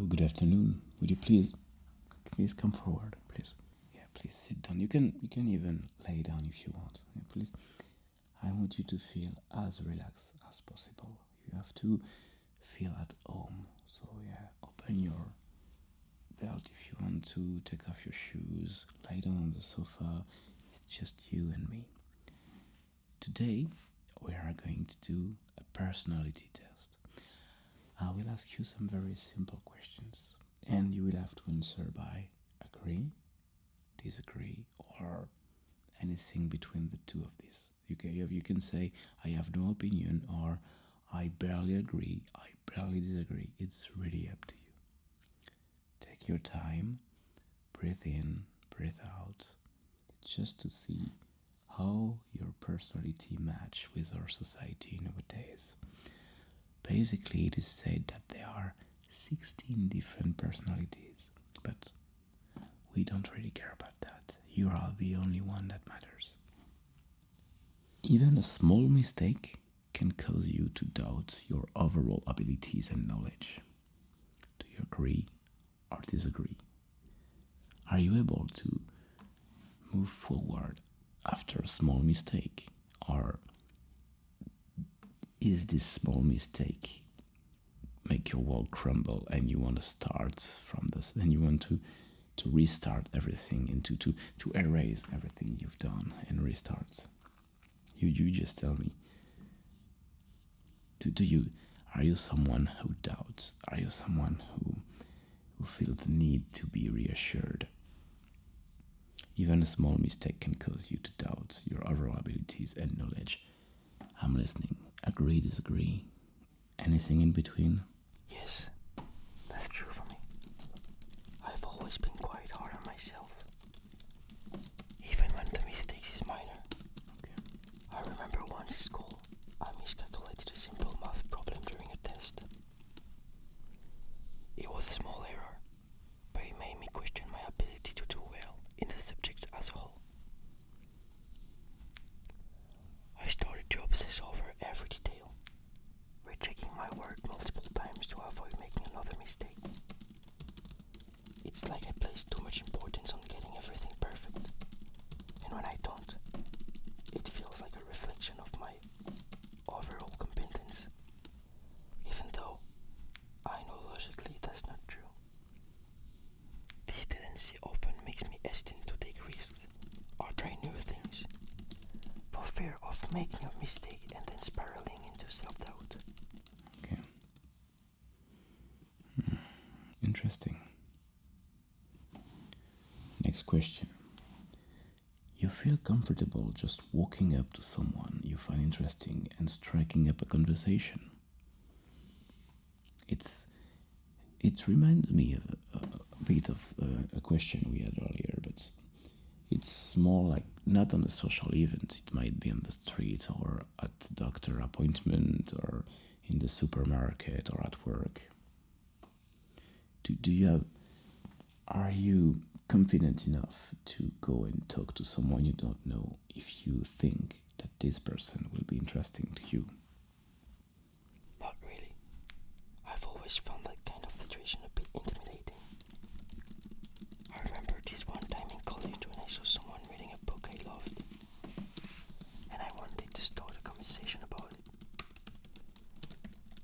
good afternoon. Would you please come forward, please? Yeah, please sit down. You can even lay down if you want. Yeah, please. I want you to feel as relaxed as possible. You have to feel at home. So yeah, open your belt if you want to, take off your shoes, lie down on the sofa. It's just you and me. Today, we are going to do a personality test. I will ask you some very simple questions, and you will have to answer by agree, disagree, or anything between the two of these. You can say, I have no opinion, or I barely agree, I barely disagree. It's really up to you. Take your time, breathe in, breathe out, just to see how your personality match with our society nowadays. Basically, it is said that there are 16 different personalities, but we don't really care about that. You are the only one that matters. Even a small mistake can cause you to doubt your overall abilities and knowledge. Do you agree or disagree? Are you able to move forward after a small mistake, or is this small mistake make your world crumble and you want to start from this, and you want to restart everything and to erase everything you've done and restart? You just tell me. Are you someone who doubts? Are you someone who feels the need to be reassured? Even a small mistake can cause you to doubt your overall abilities and knowledge. I'm listening. Agree, disagree? Anything in between? Yes, that's true for me. I've always been quite hard on myself, even when the mistake is minor. Okay. I remember once in school, I miscalculated a simple math problem during a test. It was a small error, but it made me question my ability to do well in the subject as a whole. I started to obsess over every detail, rechecking my work multiple times to avoid making another mistake. It's like I place too much importance on getting everything perfect, and when I don't, it feels like a reflection of my overall competence, even though I know logically that's not true. This tendency often makes me hesitant to take risks or try new things, for fear of making a mistake and then spiraling into self-doubt. Okay. Interesting. Next question. You feel comfortable just walking up to someone you find interesting and striking up a conversation. It reminds me of a bit of a question we had earlier, but it's more like not on a social event. It might be on the street or at a doctor appointment or in the supermarket or at work. Are you confident enough to go and talk to someone you don't know if you think that this person will be interesting to you? Not really. I've always found that kind of situation a bit intimidating. I remember this one time in college when I saw someone reading a book I loved, and I wanted to start a conversation about it.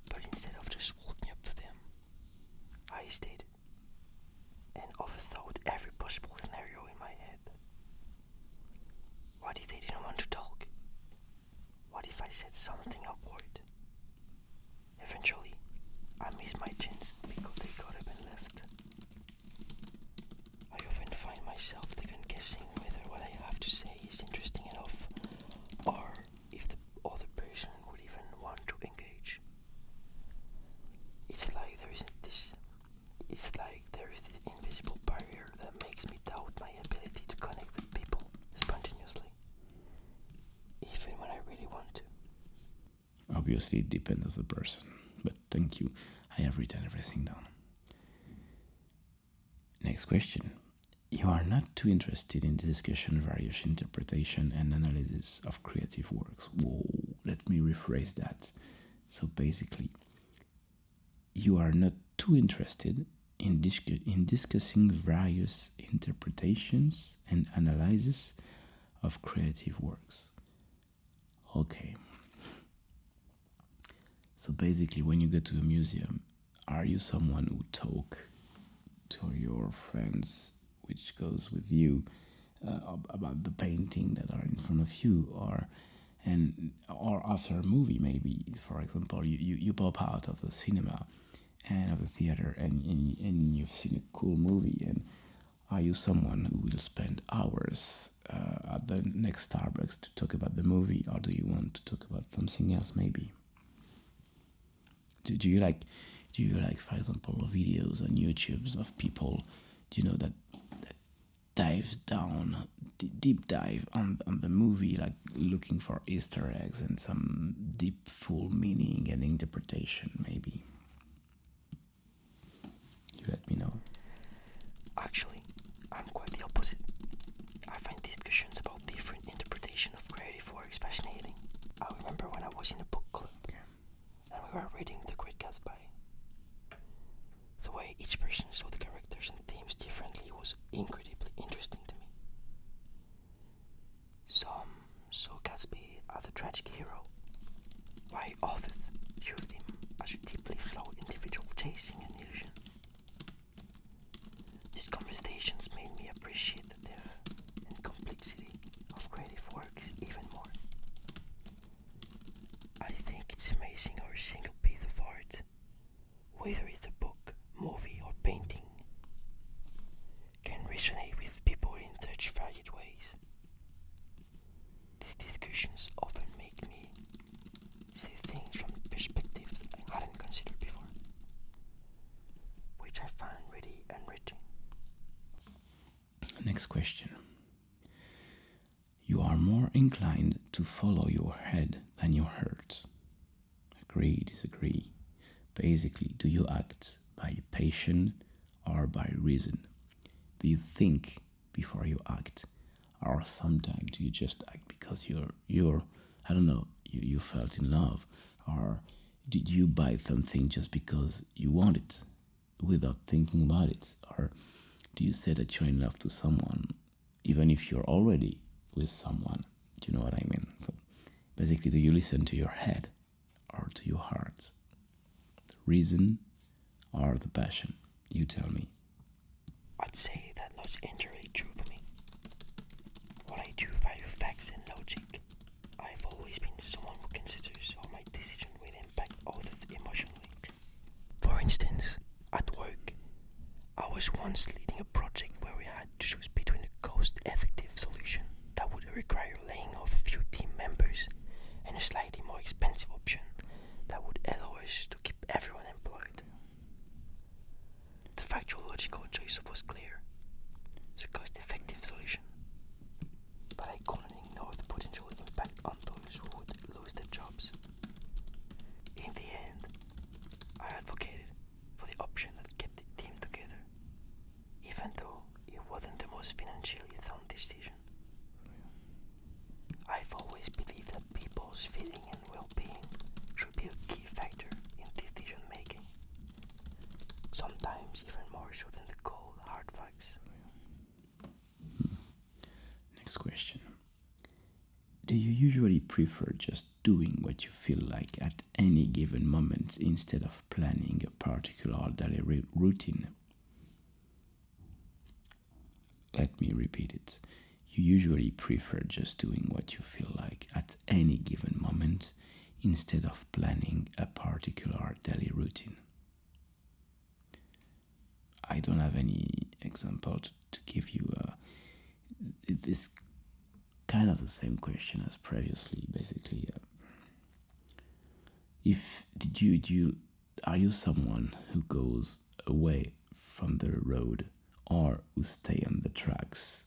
But instead of just walking up to them, I hesitated and overthought every possible scenario in my head. What if they didn't want to talk? What if I said something awkward? Eventually, I missed my chance because they got up and left. I often find myself second guessing whether what I have to say is interesting enough, or if the other person would even want to engage. It's like there is this invisible barrier that makes me doubt my ability to connect with people spontaneously, even when I really want to. Obviously, it depends on the person, but thank you. I have written everything down. Next question. You are not too interested in the discussion, variation, interpretation, and analysis of creative works. Whoa, let me rephrase that. So basically, you are not too interested in discussing various interpretations and analysis of creative works. Okay. So basically, when you go to a museum, are you someone who talk to your friends, which goes with you, about the painting that are in front of you, or after a movie, maybe, for example, you pop out of the cinema and of the theater, and you've seen a cool movie, and are you someone who will spend hours at the next Starbucks to talk about the movie, or do you want to talk about something else, maybe? Do you like, for example, videos on YouTube of people, that dives down, deep dive on the movie, like looking for Easter eggs and some deep, full meaning and interpretation, maybe? You let me know. Actually, I'm quite the opposite. I find discussions about different interpretation of creative works fascinating. I remember when I was in a book club, and we were reading The Great Gatsby. The way each person saw the characters and themes differently was incredibly interesting to me. Some saw Gatsby as a tragic hero, while others viewed him as a deeply flawed individual chasing an illusion. These conversations made me appreciate the depth and complexity of creative works even more. I think it's amazing how a single piece of art, whether it's a book, movie, or painting, can resonate with people in such varied ways. These discussions often make me see things from perspectives I hadn't considered before, which I find really enriching. Next question. You are more inclined to follow your head than your heart. Agree, disagree? Basically, do you act by passion or by reason? Do you think before you act? Or sometimes do you just act because you're I don't know, you felt in love? Or did you buy something just because you want it without thinking about it? Or do you say that you're in love to someone even if you're already with someone? Do you know what I mean? So basically, do you listen to your head or to your heart? The reason or the passion? You tell me. I'd say that's not entirely true for me. While I do value facts and logic, I've always been someone who considers how my decision will impact others emotionally. For instance, at work, I was once leading a project where we had to choose between a cost-effective solution that would require laying off a few team members and a slightly more expensive option that would allow us to keep everyone employed. The factual logical choice was clear, the cost-effective solution. But I couldn't ignore the potential impact on those who would lose their jobs. In the end, I advocated for the option that kept the team together, even though it wasn't the most financially sound decision. I've always believed that people's feeling and well-being should be a key factor in decision making, sometimes even more so than the cold, hard facts. Next question. Do you usually prefer just doing what you feel like at any given moment instead of planning a particular daily routine? Let me repeat it. You usually prefer just doing what you feel like at any given moment instead of planning a particular daily routine. I don't have any example to give you. This kind of the same question as previously. Basically, are you someone who goes away from the road or who stay on the tracks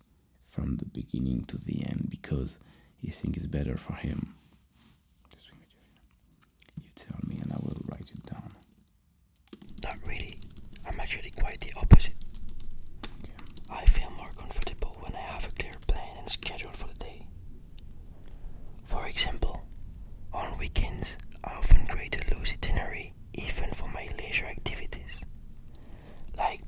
from the beginning to the end because you think it's better for him? You tell me and I will write it down. Not really. I'm actually quite the opposite. Okay. I feel more comfortable when I have a clear plan and schedule for the day. For example, on weekends, I often create a loose itinerary even for my leisure activities, like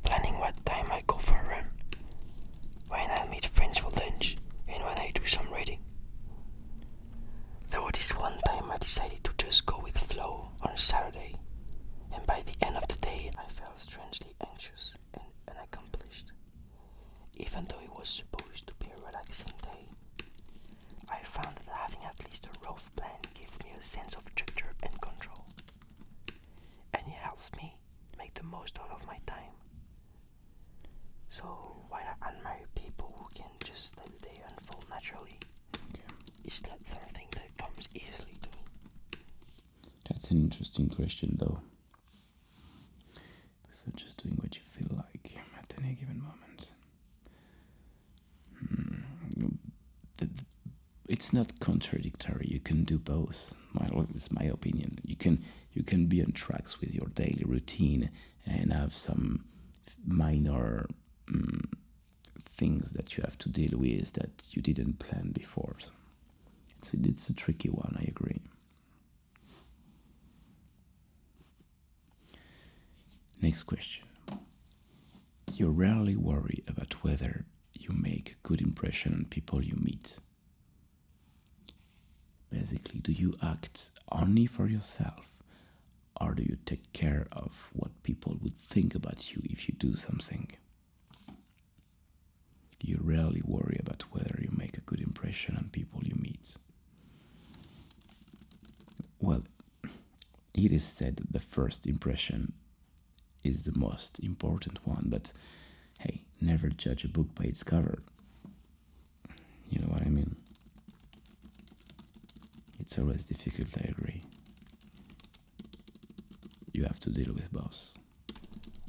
Even though it was supposed to be a relaxing day, I found that having at least a rough plan gives me a sense of structure and control, and it helps me make the most out of my time. So while I admire people who can just let the day unfold naturally, it's not something that comes easily to me. That's an interesting question, though. Prefer just doing what you feel like at any given moment. It's not contradictory. You can do both. It's my opinion. You can be on tracks with your daily routine and have some minor things that you have to deal with that you didn't plan before. So it's a tricky one, I agree. Next question. You rarely worry about whether you make a good impression on people you meet. Basically, do you act only for yourself, or do you take care of what people would think about you if you do something? You rarely worry about whether you make a good impression on people you meet. Well, it is said that the first impression is the most important one, but hey, never judge a book by its cover. You know what I mean? It's always difficult, I agree. You have to deal with both.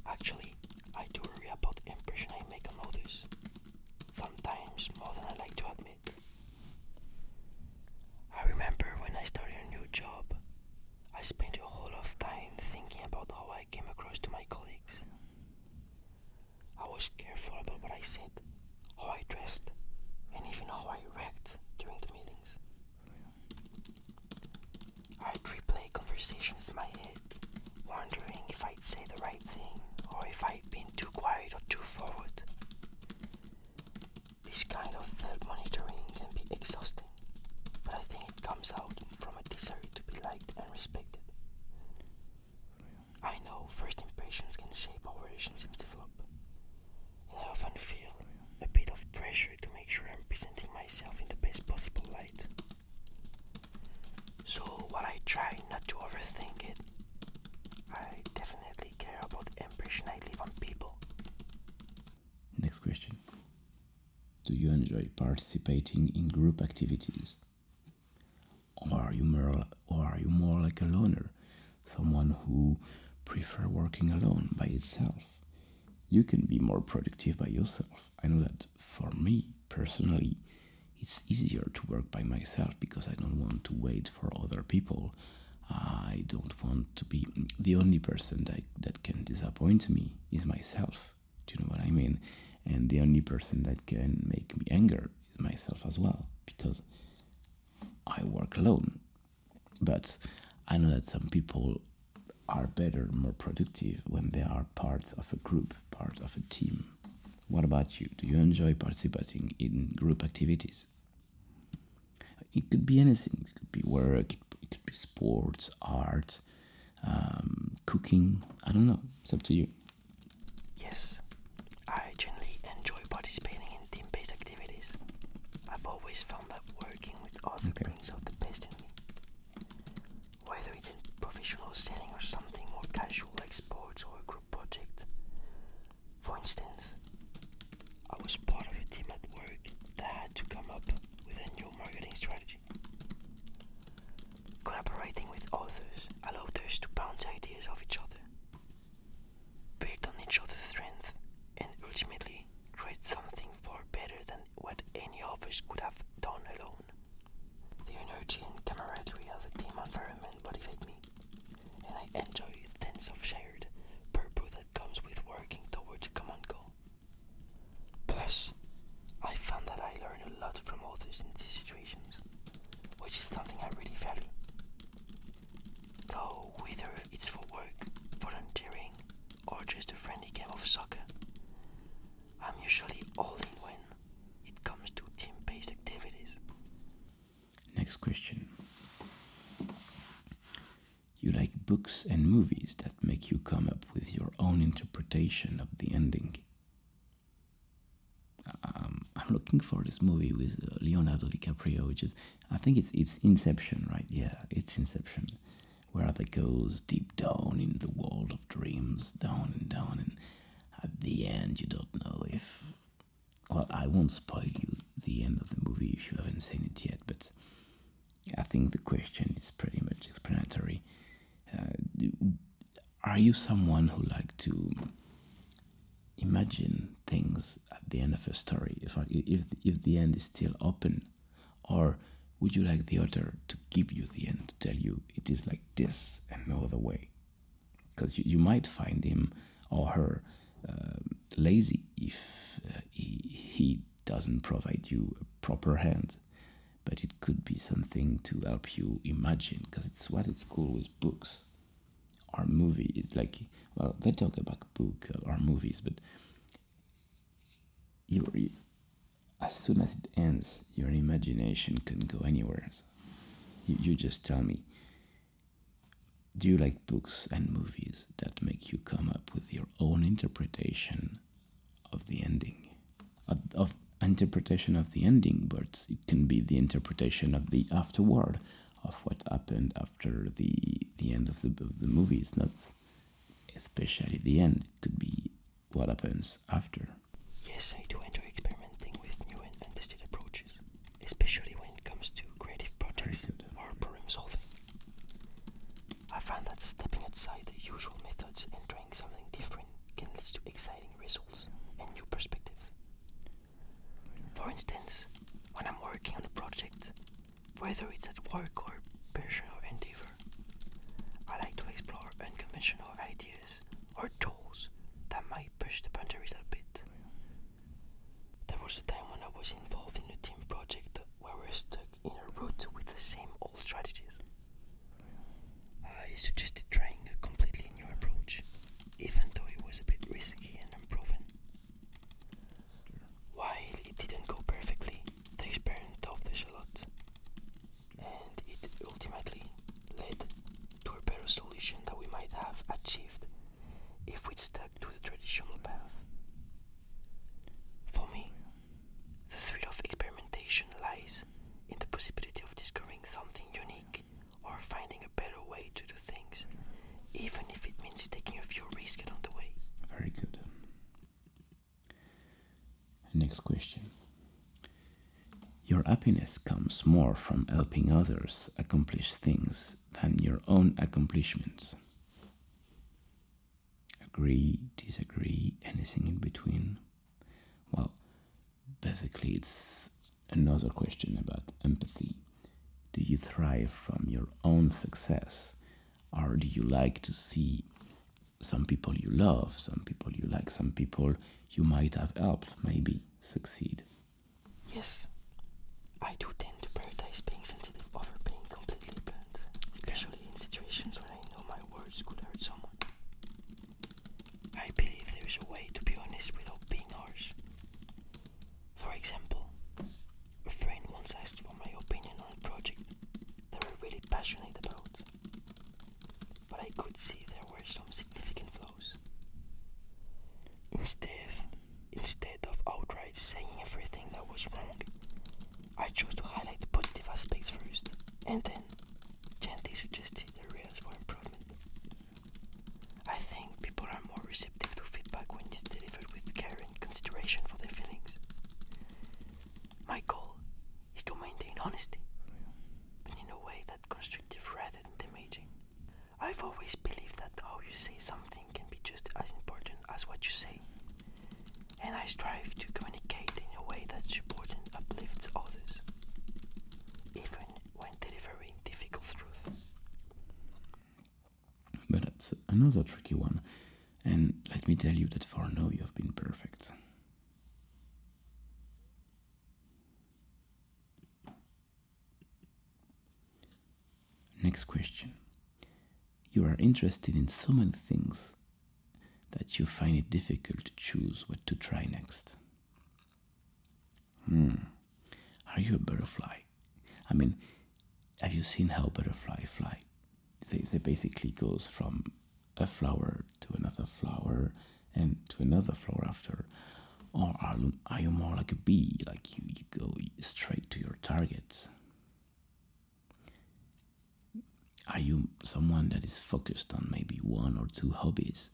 Actually, I do worry about the impression I make on others. Sometimes more than I like to admit. I remember when I started a new job, I spent a whole lot of time thinking about how I came across to my colleagues. I was careful about what I said, how I dressed, and even how I reacted during the meetings. I'd replay conversations in my head, wondering if I'd say the right thing or if I'd been too quiet or too forward. This kind of self-monitoring can be exhausting, but I think it comes out from a desire to be liked and respected. I know first impressions can shape how relationships develop, and I often feel a bit of pressure to make sure I'm presenting myself in the best possible light. So while I try not to overthink it, I definitely care about the impression I leave on people. Next question. Do you enjoy participating in group activities? Or are you more like a loner? Someone who prefers working alone by itself? You can be more productive by yourself. I know that for me, personally, it's easier to work by myself because I don't want to wait for other people. I don't want to be the only person that can disappoint me is myself. Do you know what I mean? And the only person that can make me angry is myself as well, because I work alone. But I know that some people are better, more productive when they are part of a group, part of a team. What about you? Do you enjoy participating in group activities? It could be anything. It could be work, it could be sports, art, cooking. I don't know. It's up to you. Yes, I generally enjoy participating in team-based activities. I've always found that working with others brings out the best in me. Whether it's in a professional setting or something more casual like sports or a group project. For instance, I was part of a team at work that had to come up with a new marketing strategy. Collaborating with others allowed us to bounce ideas off each other, build on each other's strength, and ultimately create something far better than what any of us could have done alone. The energy and camaraderie of a team environment motivate me, and I enjoy the sense of shared purpose that comes with working towards a common goal. Plus, I found that I learn a lot from others in these situations, which is something I really value. Though whether it's for work, volunteering, or just a friendly game of soccer, I'm usually all in when it comes to team-based activities. Next question. You like books and movies that make you come up with your own interpretation of the ending? I'm looking for this movie with Leonardo DiCaprio, which is, I think it's Inception, right? Yeah, it's Inception, where they goes deep down in the world of dreams, down and down, and at the end you don't know if. Well, I won't spoil you the end of the movie if you haven't seen it yet, but I think the question is pretty much explanatory. Are you someone who like to imagine things at the end of a story? If the end is still open, or would you like the author to give you the end, to tell you it is like this and no other way? Because you might find him or her lazy if he doesn't provide you a proper hand, but it could be something to help you imagine, because it's what it's called with books or movie. It's like, well, they talk about book or movies, but as soon as it ends, your imagination can go anywhere. So you just tell me, do you like books and movies that make you come up with your own interpretation of the ending? Of interpretation of the ending, but it can be the interpretation of the afterward, of what happened after the end of the movie. It's not especially the end, it could be what happens after. Yes, I do enjoy experimenting with new and untested approaches, especially when it comes to creative projects or problem solving. I find that stepping outside the usual methods and trying something different can lead to exciting results and new perspectives. For instance, when I'm working on a project, whether it's at work or personal endeavor, I like to explore unconventional ideas or tools that might push the boundaries a bit. There was a time when I was involved in a team project where we were stuck in a rut with the same old strategies. I suggested trying a completely new approach, even though it was a bit risky and unproven. While it didn't go perfectly, the experiment taught us a lot, and it ultimately led to a better solution that we might have achieved if we'd stuck to the traditional path. For me, the thrill of experimentation lies in the possibility of discovering something unique or finding a better way to do things, even if it means taking a few risks along the way. Very good. Next question. Your happiness comes more from helping others accomplish things than your own accomplishments. Agree, disagree, anything in between? Well, basically, it's another question about empathy. Do you thrive from your own success, or do you like to see some people you love, some people you like, some people you might have helped maybe succeed? Yes, I do tend to prioritize being sensitive over being completely blunt, especially in situations when I know my words could hurt someone. I believe there is a way to be honest without being harsh. For example, a friend once asked for my opinion on a project they were really passionate about, but I could see there were some significant flaws. Instead of outright saying everything that was wrong, I chose to highlight the positive aspects first, and then gently suggested areas for improvement. I think people are more receptive to feedback when it's delivered with care and consideration for their feelings. My goal is to maintain honesty, but in a way that's constructive rather than damaging. I've always believed that how you say something can be just as important as what you say, and I strive to communicate in a way that supports and uplifts others, even when delivering difficult truth. But that's another tricky one, and let me tell you that for now you have been perfect. Next question. You are interested in so many things that you find it difficult to choose what to try next. Are you a butterfly? I mean, have you seen how butterflies fly? They basically goes from a flower to another flower and to another flower after. Or are you more like a bee, like you go straight to your target? Are you someone that is focused on maybe one or two hobbies?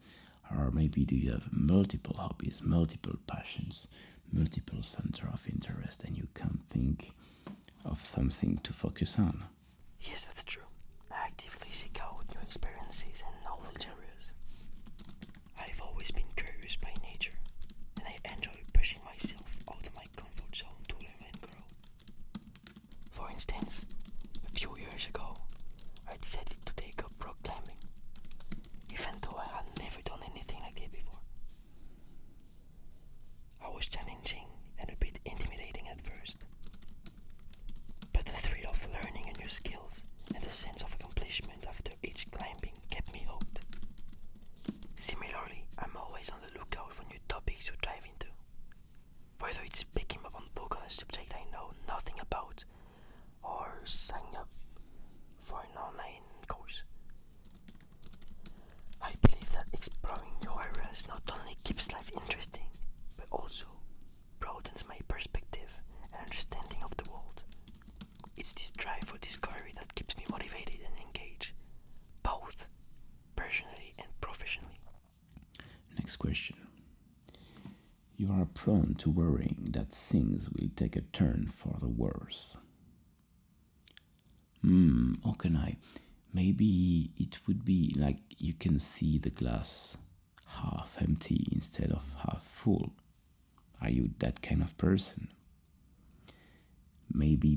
Or maybe do you have multiple hobbies, multiple passions, multiple center of interest, and you can't think of something to focus on? Yes, that's true. I actively seek out new experiences and knowledge areas. I've always been curious by nature, and I enjoy pushing myself out of my comfort zone to learn and grow. For instance, a few years ago, I decided to take up rock climbing, even though I had never done anything like that before. I was challenging and a bit intimidating at first, but the thrill of learning new skills and the sense of accomplishment after each climbing kept me hooked. Similarly, I'm always on the lookout for new topics to dive into, whether it's picking up a book on a subject I know nothing about or signing up for an online course. I believe that exploring new areas not only keeps life interesting, but also broadens my perspective and understanding of the world. It's this drive for discovery that keeps me motivated and engaged, both personally and professionally. Next question. You are prone to worrying that things will take a turn for the worse. How can I? Maybe it would be like you can see the glass half empty instead of half full. Are you that kind of person? Maybe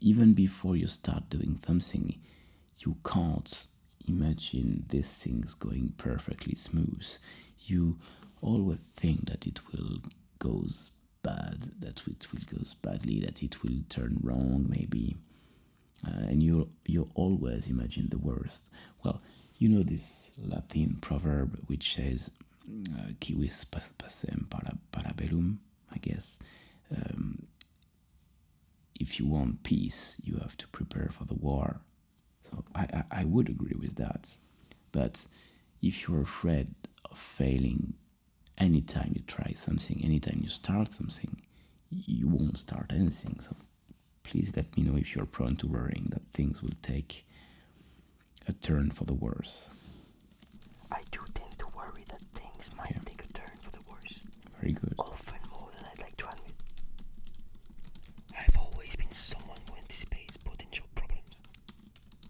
even before you start doing something, you can't imagine these things going perfectly smooth. You always think that it will goes bad, that it will goes badly, that it will turn wrong, maybe, and you always imagine the worst. Well, you know this Latin proverb which says, "Civis pacem para bellum," I guess. If you want peace, you have to prepare for the war. So I would agree with that. But if you're afraid of failing anytime you try something, anytime you start something, you won't start anything. So please let me know if you're prone to worrying that things will take a turn for the worse. I do tend to worry that things might take a turn for the worse. Very good. Often more than I'd like to admit. I've always been someone who anticipates potential problems,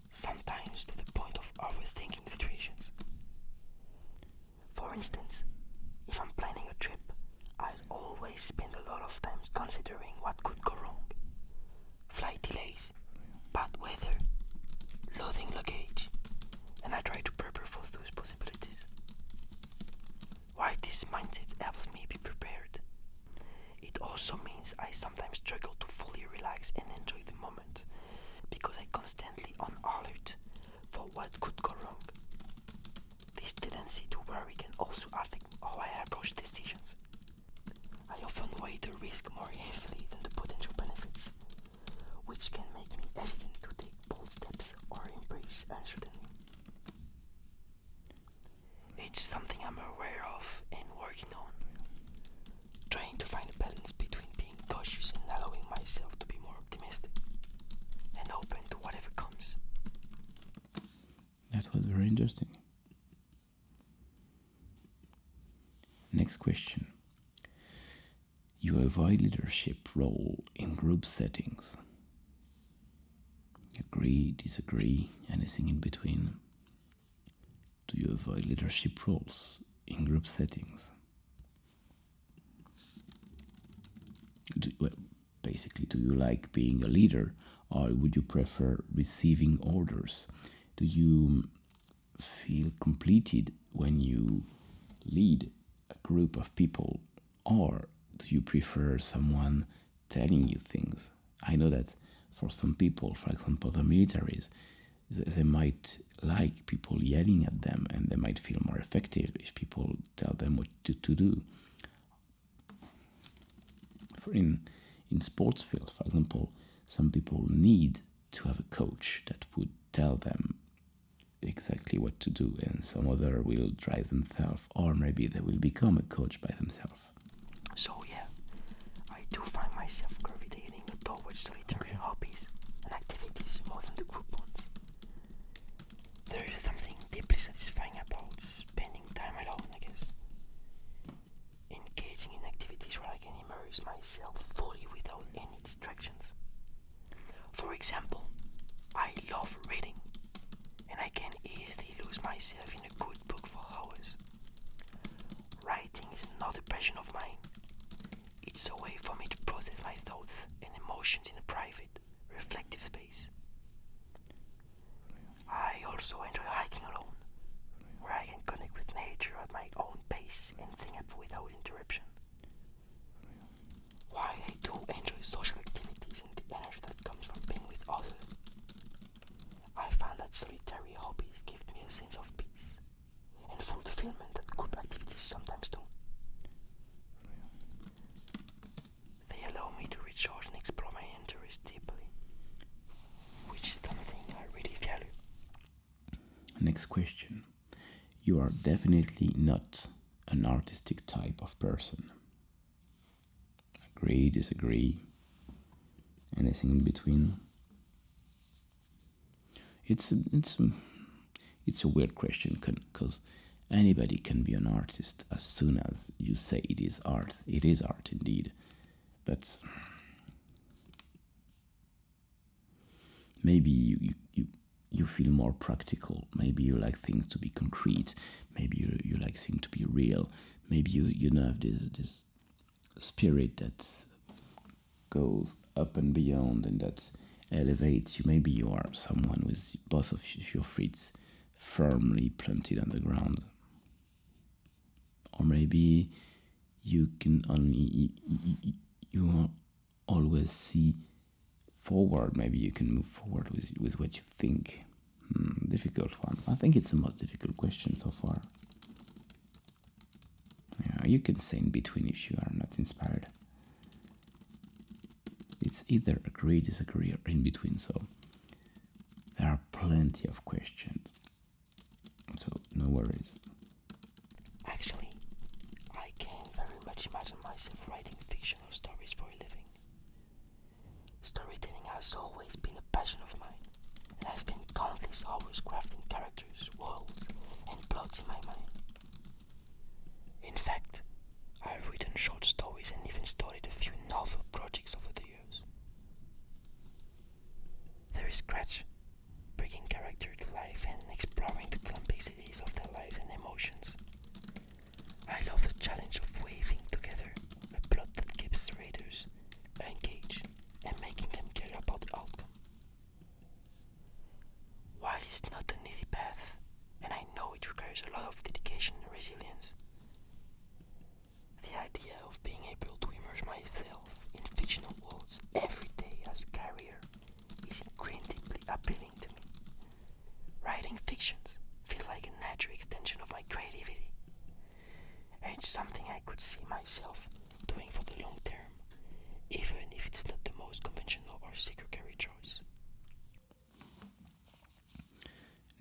sometimes to the point of overthinking situations. For instance, if I'm planning a trip, I'd always spend a lot of time considering what could go wrong. Flight delays, bad weather, loading luggage, and I try to prepare for those possibilities. While this mindset helps me be prepared, it also means I sometimes struggle to fully relax and enjoy the moment because I'm constantly on alert for what could go wrong. This tendency to worry can also affect how I approach decisions. I often weigh the risk more heavily than the potential benefits, which can make me hesitant to take bold steps or embrace uncertainty. It's something I'm aware of and working on, trying to find a balance between being cautious and allowing myself to be more optimistic and open to whatever comes. That was very interesting. Next question. You avoid leadership role in group settings. Agree, disagree, anything in between? Do you avoid leadership roles in group settings? Basically, do you like being a leader, or would you prefer receiving orders? Do you feel completed when you lead a group of people, or do you prefer someone telling you things? I know that for some people, for example, the militaries, they might like people yelling at them, and they might feel more effective if people tell them what to do. In sports fields, for example, some people need to have a coach that would tell them exactly what to do, and some other will drive themselves, or maybe they will become a coach by themselves. So yeah, I do find myself gravitating towards solitary hobbies and activities more than the group ones. There is something deeply satisfying about spending time alone, I guess. Engaging in activities where I can immerse myself fully without any distractions. For example, I love reading, and I can easily lose myself in a good book for hours. Writing is another passion of mine. It's a way for me to process my thoughts and emotions in a private, reflective space. I also enjoy hiking alone, where I can connect with nature at my own pace and think up without interruption. While I do enjoy social activities and the energy that comes from being with others, I find that solitary hobbies give me a sense of peace and fulfillment that group activities sometimes don't. They allow me to recharge and explore my interests deeply, which is something I really value. Next question. You are definitely not an artistic type of person. Agree, disagree, anything in between? It's a weird question because anybody can be an artist as soon as you say it is art. It is art indeed, but maybe you feel more practical. Maybe you like things to be concrete. Maybe you like things to be real. Maybe you don't have this spirit that goes up and beyond and that elevates you. Maybe you are someone with both of your feet firmly planted on the ground. Or maybe you can only you always see forward. Maybe you can move forward with what you think. Difficult one. I think it's the most difficult question so far. Yeah, you can say in between if you are not inspired. It's either agree, disagree, or in between. So there are plenty of questions. So no worries. Actually, I can very much imagine myself writing fictional stories for a living. Storytelling has always been a passion of mine, and I spent countless hours crafting characters, worlds, and plots in my mind. In fact, I've written short stories and even started a few novel projects over the years. There is scratch, bringing character to life and exploring the complexities of their lives and emotions. I love the challenge of weaving together a plot that keeps readers engaged and making them care about the outcome. While it's not an easy path, and I know it requires a lot of dedication and resilience, the idea of being able to immerse myself in fictional worlds every day as a career is incredibly appealing to me. Writing fictions feels like a natural extension of my creativity, and it's something I could see myself doing for the long term, even if it's not the most conventional or secure career choice.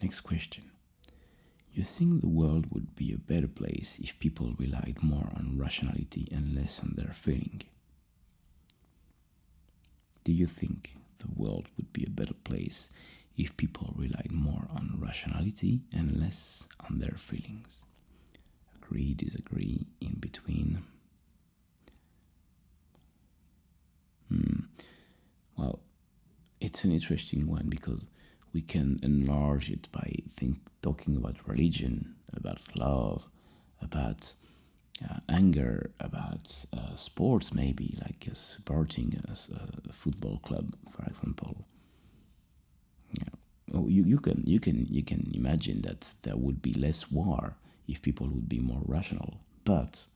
Next question. You think the world would be a better place if people relied more on rationality and less on their feeling? Do you think the world would be a better place if people relied more on rationality and less on their feelings? Agree, disagree, in between? Well, it's an interesting one because we can enlarge it by talking about religion, about love, about anger, about sports, maybe like supporting a football club, for example. Yeah. Oh, you can imagine that there would be less war if people would be more rational, but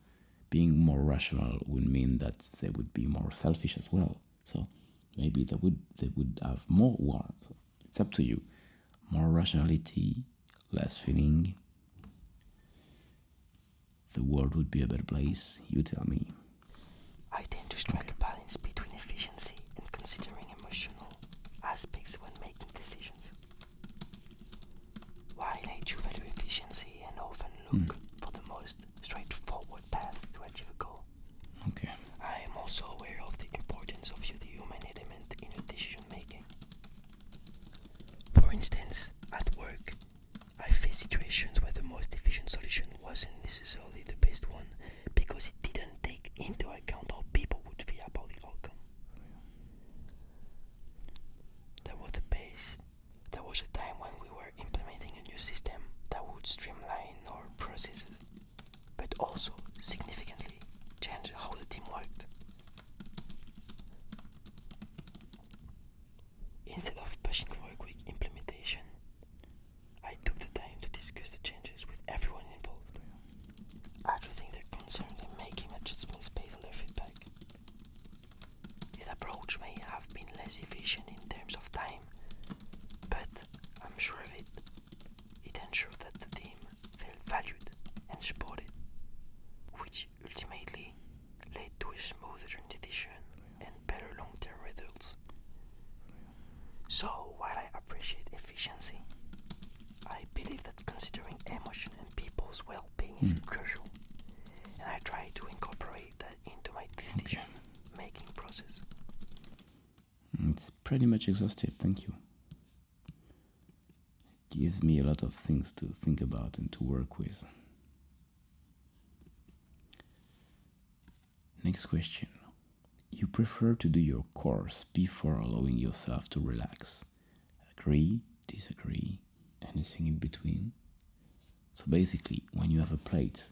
being more rational would mean that they would be more selfish as well. So maybe they would have more war. So it's up to you. More rationality, less feeling. The world would be a better place. You tell me. I tend to strike a balance between efficiency and considering emotional aspects when making decisions. While I do value efficiency and often look for the most straightforward path to achieve a goal, Instead of pushing for a quick implementation, I took the time to discuss the changes with everyone involved, addressing their concerns and making adjustments based on their feedback. This approach may have been less efficient in terms of time, but I'm sure of it. It ensured that the team felt valued and supported, which ultimately led to a smoother transition and better long-term results. So, while I appreciate efficiency, I believe that considering emotion and people's well-being is crucial, and I try to incorporate that into my decision-making process. It's pretty much exhaustive, thank you. It gives me a lot of things to think about and to work with. Next question. You prefer to do your course before allowing yourself to relax? Agree, disagree, anything in between? So basically, when you have a plate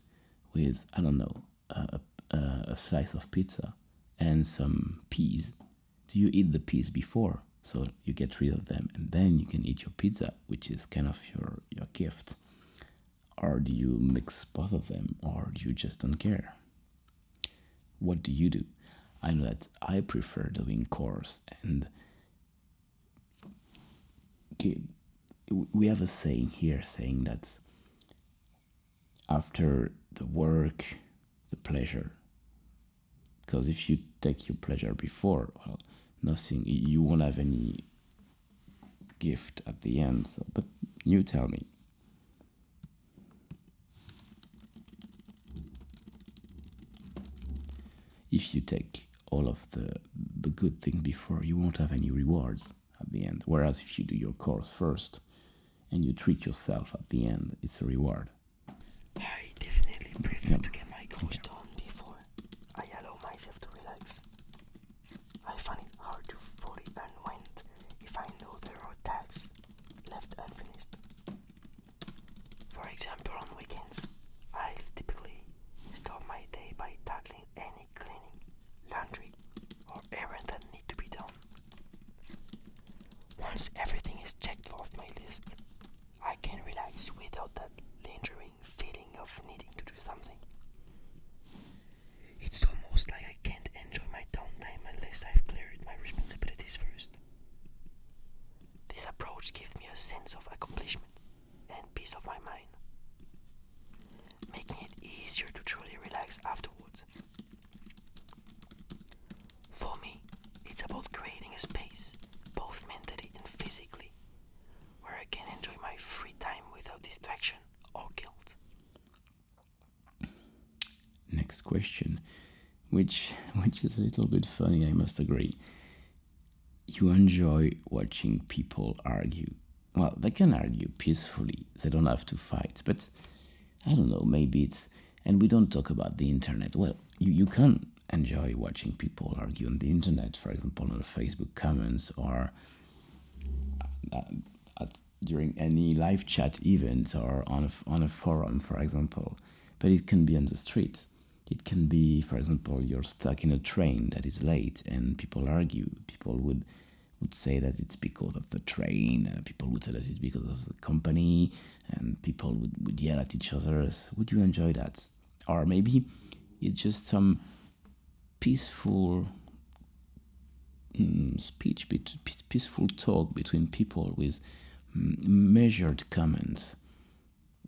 with, I don't know, a slice of pizza and some peas, do you eat the peas before so you get rid of them and then you can eat your pizza, which is kind of your gift? Or do you mix both of them, or do you just don't care? What do you do? I know that I prefer doing course, and we have a saying here saying that after the work, the pleasure. Because if you take your pleasure before, well, nothing, you won't have any gift at the end. So, but you tell me. If you take all of the good things before, you won't have any rewards at the end. Whereas if you do your course first and you treat yourself at the end, it's a reward. I definitely prefer to get my course done before I allow myself to relax. I find it hard to fully unwind if I know there are tasks left unfinished. For example, on weekends, I typically start my day by tackling any cleaning, laundry, or errand that need to be done. Once everything is checked off my list, I can relax without that lingering feeling of needing to do something. It's almost like I can't enjoy my downtime unless I've cleared my responsibilities first. This approach gives me a sense of accomplishment and peace of my mind, making it easier to truly relax afterwards. For me, it's about creating a space, both mentally and physically, where I can enjoy my free time without distraction or guilt. Next question, which is a little bit funny, I must agree. You enjoy watching people argue. Well, they can argue peacefully, they don't have to fight, but I don't know, maybe it's, and we don't talk about the internet. Well, you can enjoy watching people argue on the internet, for example, on the Facebook comments, or during any live chat event, or on a forum, for example. But it can be on the street. It can be, for example, you're stuck in a train that is late and people argue. People would say that it's because of the train, people would say that it's because of the company, and people would yell at each other. Would you enjoy that? Or maybe it's just some peaceful speech, peaceful talk between people with measured comments.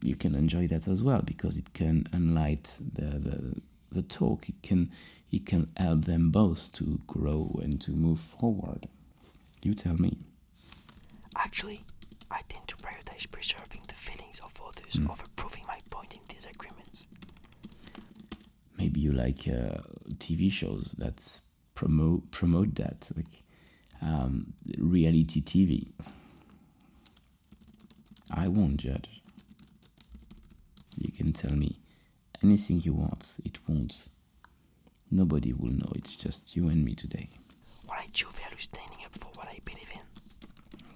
You can enjoy that as well, because it can enlighten the talk. It can help them both to grow and to move forward. You tell me. Actually, I tend to prioritize preserving the feelings of others over proving my point in disagreements. Maybe you like TV shows that promote that, like reality TV. I won't judge. You can tell me anything you want. It won't. Nobody will know. It's just you and me today. While I do value standing up for what I believe in,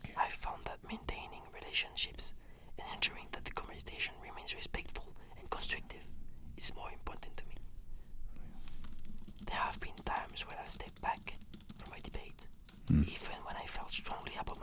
Okay. I found that maintaining relationships and ensuring that the conversation remains respectful and constructive is more important to me. There have been times where I've stepped back from a debate, even when I felt strongly about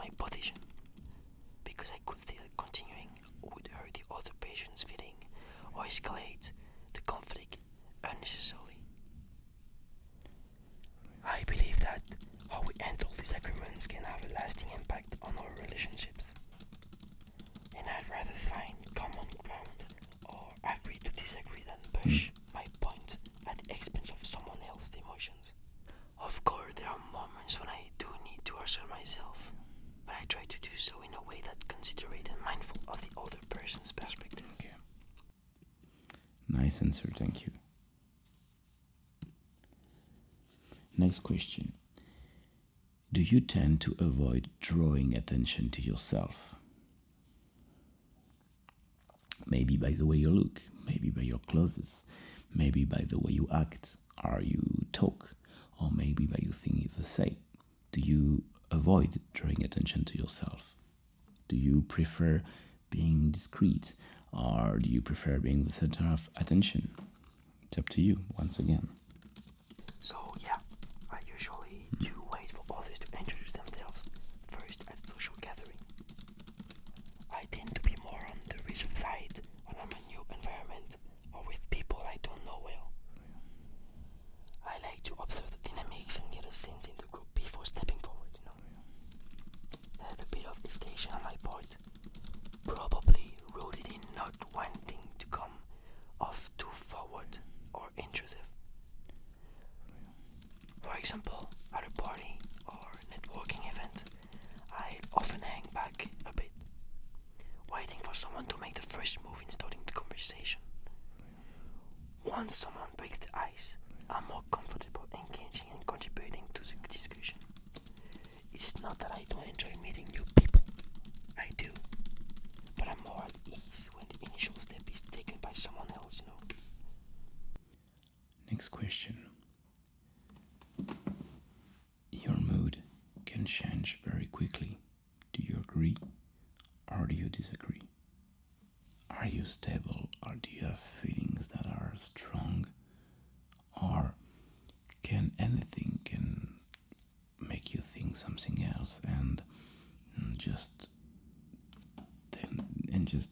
push my point at the expense of someone else's emotions. Of course, there are moments when I do need to assert myself, but I try to do so in a way that's considerate and mindful of the other person's perspective. Okay. Nice answer, thank you. Next question. Do you tend to avoid drawing attention to yourself? Maybe by the way you look, maybe by your clothes, maybe by the way you act or you talk, or maybe by the things you say. Do you avoid drawing attention to yourself? Do you prefer being discreet, or do you prefer being the center of attention? It's up to you, once again. So yeah, I usually do wait for others to introduce themselves first at social gathering. I tend to be more on the reserved side when I'm in a new environment or with people I don't know well. I like to observe the dynamics and get a sense in the group before stepping forward, There's a bit of hesitation on my part, probably rooted in not wanting to come off too forward or intrusive. For example, at a party or networking event, I often hang back a bit, waiting for someone to make the first move in starting the conversation. Once someone breaks the ice, I'm more comfortable engaging and contributing to the discussion. It's not that I don't enjoy meeting new people. I do. But I'm more at ease when the initial step is taken by someone else, Next question. Your mood can change very quickly. Do you agree or do you disagree? Are you stable or do you have feelings that are strong? Or can anything make you think something else and just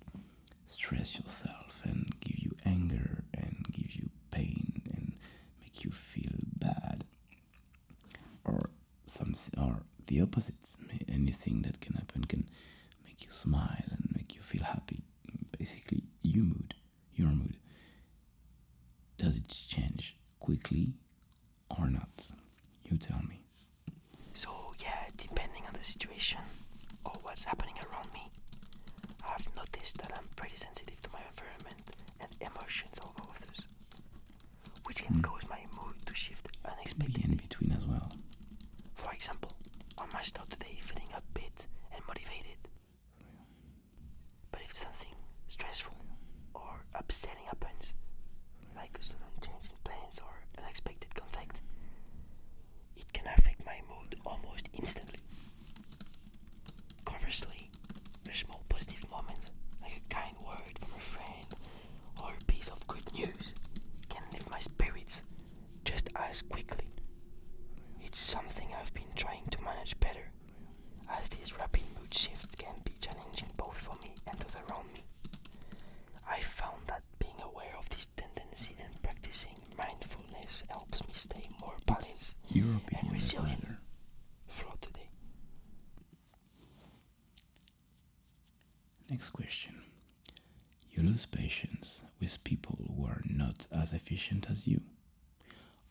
stress yourself and give you anger and give you pain and make you feel bad, or something, or the opposite? Anything that can happen can make you smile and make you feel happy. Basically, your mood, does it change quickly or not? You tell me. So yeah, depending on the situation or what's happening around me, I've noticed that I'm pretty sensitive to my environment and emotions of others, which can cause my mood to shift unexpectedly. Be in between as well. For example, I might start today feeling upbeat and motivated, but if something stressful or upsetting happens, like a sudden change in plans or unexpected conflict, it can affect my mood almost instantly. Conversely, a small positive moment, like a kind word from a friend or a piece of good news, can lift my spirits just as quickly. It's something I've been trying to manage better, as these rapid mood shifts can be challenging both for me and those around me. I found that being aware of this tendency and practicing mindfulness helps me stay more balanced and resilient throughout the day. Next question. You lose patience with people who are not as efficient as you,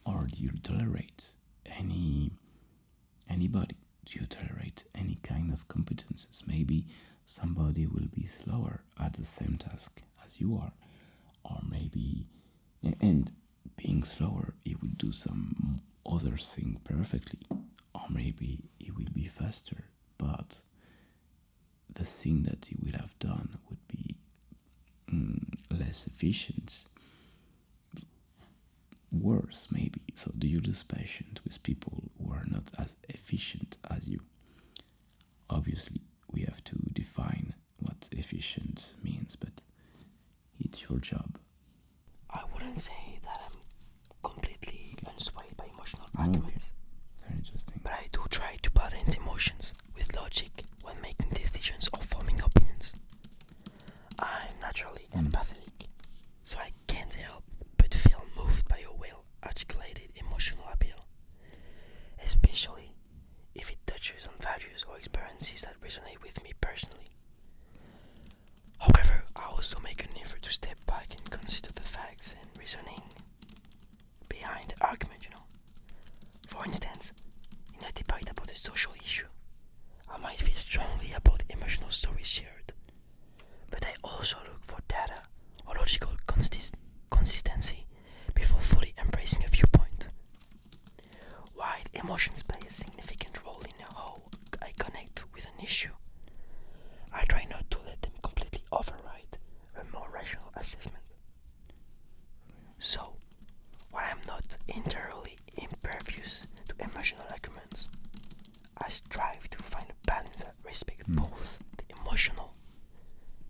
or do you tolerate anybody? Do you tolerate any kind of competences? Maybe somebody will be slower at the same task as you are, or maybe, and being slower, he would do some other thing perfectly, or maybe he will be faster, but the thing that he will have done would be less efficient, worse maybe. So do you lose patience with people who are not as efficient as you? Obviously, we have to define what efficient means, but it's your job. I wouldn't say that I'm completely unswayed by emotional arguments. Very interesting. But I do try to balance emotions with logic when making decisions or forming opinions. I'm naturally empathetic, so I can't help but feel moved by a well-articulated emotional appeal, especially if it touches on values or experiences that resonate with me personally. However, I also make an effort to step back and consider the facts and reason Emotions play a significant role in how I connect with an issue. I try not to let them completely override a more rational assessment. So, while I'm not entirely impervious to emotional arguments, I strive to find a balance that respects both the emotional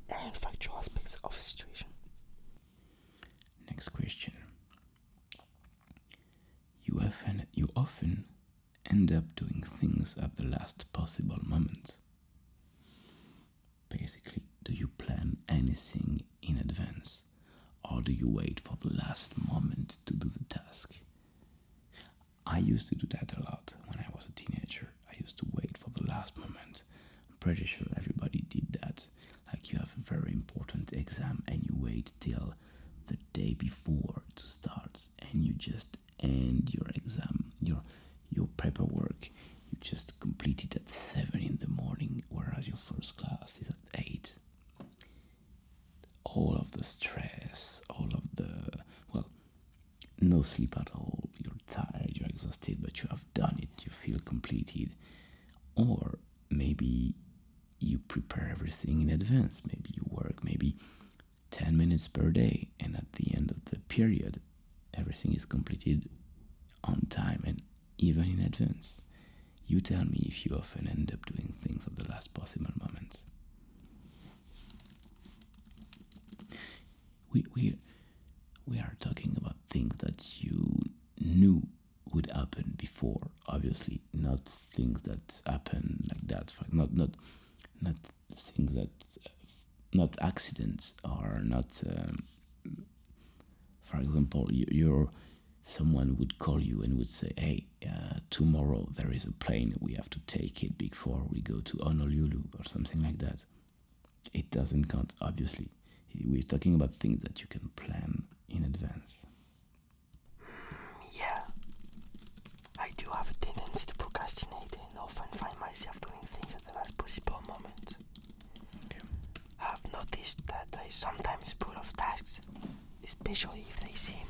and factual aspects of a situation. Next question. You often end up doing things at the last possible moment. Basically, do you plan anything in advance, or do you wait for the last moment to do the task? I used to do that a lot when I was a teenager. I used to wait for the last moment. I'm pretty sure everybody did that. Like you have a very important exam and you wait till the day before to start and you just end your exam, your paperwork. You just complete it at 7 in the morning, whereas your first class is at 8. All of the stress, all of the, well, no sleep at all. You're tired, you're exhausted, but you have done it. You feel completed. Or maybe you prepare everything in advance. Maybe you work maybe 10 minutes per day, and at the end of the period, everything is completed on time and even in advance. You tell me if you often end up doing things at the last possible moment. We are talking about things that you knew would happen before. Obviously, not things that happen like that. Not things that, not accidents, or not. For example, someone would call you and would say, "Hey, tomorrow there is a plane. We have to take it before we go to Honolulu," or something like that. It doesn't count, obviously. We're talking about things that you can plan in advance. Yeah, I do have a tendency to procrastinate and often find myself doing things at the last possible moment. Okay. I've noticed that I sometimes put off tasks, especially if they seem